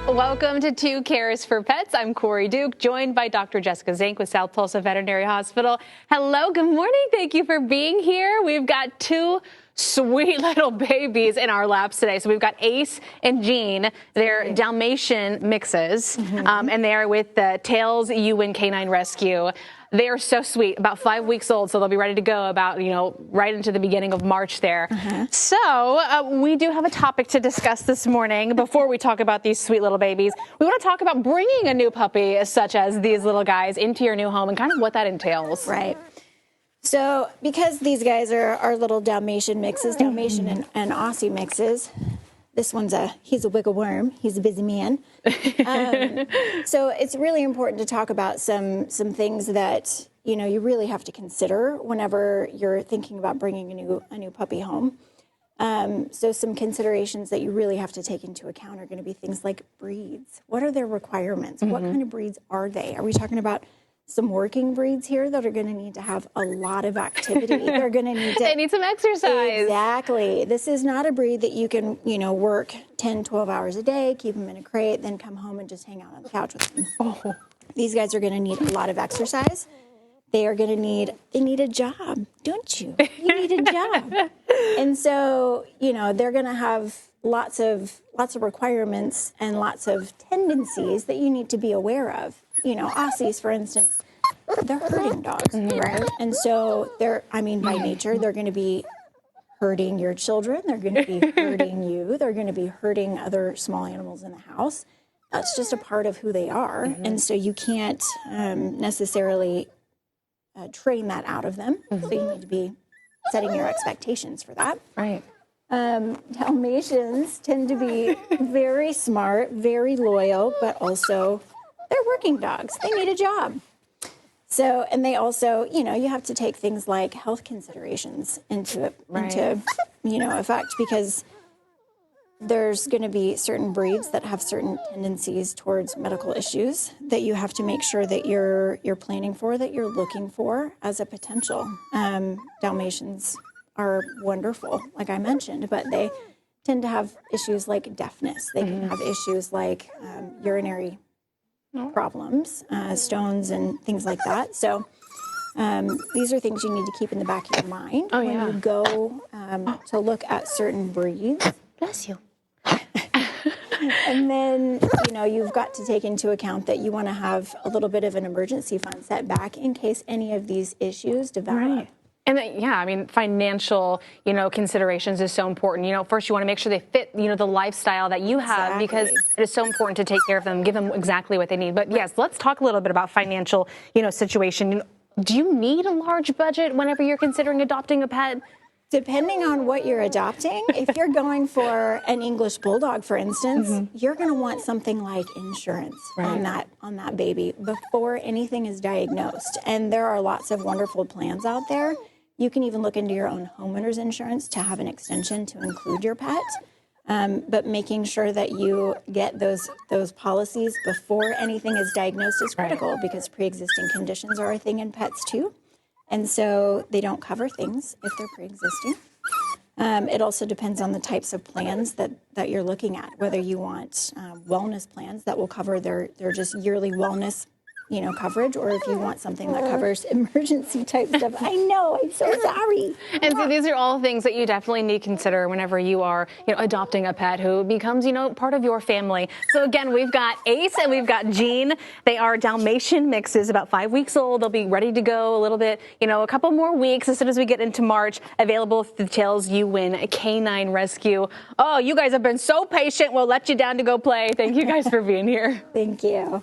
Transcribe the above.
Welcome to Two Cares for Pets. I'm Corey Duke, joined by Dr. Jessica Zink with South Tulsa Veterinary Hospital. Hello, good morning. Thank you for being here. We've got two sweet little babies in our laps today. So we've got Ace and Jean. They're Dalmatian mixes, and they are with the Tails Ewing Canine Rescue. They are so sweet, about 5 weeks old, so they'll be ready to go about, right into the beginning of March there. So we do have a topic to discuss this morning before we talk about these sweet little babies. We want to talk about bringing a new puppy, such as these little guys, into your new home and kind of what that entails. Right. So because these guys are little Dalmatian mixes, Dalmatian and Aussie mixes, this one's he's a wiggle worm. He's a busy man. So it's really important to talk about some things that, you really have to consider whenever you're thinking about bringing a new puppy home. So some considerations that you really have to take into account are going to be things like breeds. What are their requirements? What kind of breeds are they? Are we talking about some working breeds here that are going to need to have a lot of activity? They're going to need to... They need some exercise. Exactly. This is not a breed that you can, work 10, 12 hours a day, keep them in a crate, then come home and just hang out on the couch with them. Oh. These guys are going to need a lot of exercise. They need a job, don't you? You need a job. And so, they're going to have lots of requirements and lots of tendencies that you need to be aware of. Aussies, for instance, they're herding dogs, right? And so by nature, they're going to be herding your children. They're going to be herding you. They're going to be herding other small animals in the house. That's just a part of who they are. And so you can't necessarily train that out of them. So you need to be setting your expectations for that. Right. Dalmatians tend to be very smart, very loyal, but also they're working dogs. They need a job. So, and they also, you have to take things like health considerations into effect, because there's going to be certain breeds that have certain tendencies towards medical issues that you have to make sure that you're planning for, that you're looking for as a potential. Dalmatians are wonderful, like I mentioned, but they tend to have issues like deafness. They can have issues like urinary problems, stones and things like that. So these are things you need to keep in the back of your mind when you go to look at certain breeds. Bless you. And then, you've got to take into account that you want to have a little bit of an emergency fund set back in case any of these issues develop. Right. And financial, considerations is so important. First you want to make sure they fit, the lifestyle that you have, because it is so important to take care of them, give them exactly what they need. But yes, let's talk a little bit about financial, situation. Do you need a large budget whenever you're considering adopting a pet? Depending on what you're adopting, if you're going for an English bulldog, for instance, you're going to want something like insurance on that baby before anything is diagnosed. And there are lots of wonderful plans out there. You can even look into your own homeowner's insurance to have an extension to include your pet. But making sure that you get those policies before anything is diagnosed is critical, because pre-existing conditions are a thing in pets too. And so they don't cover things if they're pre-existing. It also depends on the types of plans that you're looking at, whether you want wellness plans that will cover their just yearly wellness coverage, or if you want something that covers emergency type stuff. I know, I'm so sorry. And so these are all things that you definitely need to consider whenever you are, adopting a pet who becomes, part of your family. So again, we've got Ace and we've got Jean. They are Dalmatian mixes, about 5 weeks old. They'll be ready to go a little bit, a couple more weeks as soon as we get into March. Available through the Tails Ewing Canine Rescue. Oh, you guys have been so patient. We'll let you down to go play. Thank you guys for being here. Thank you.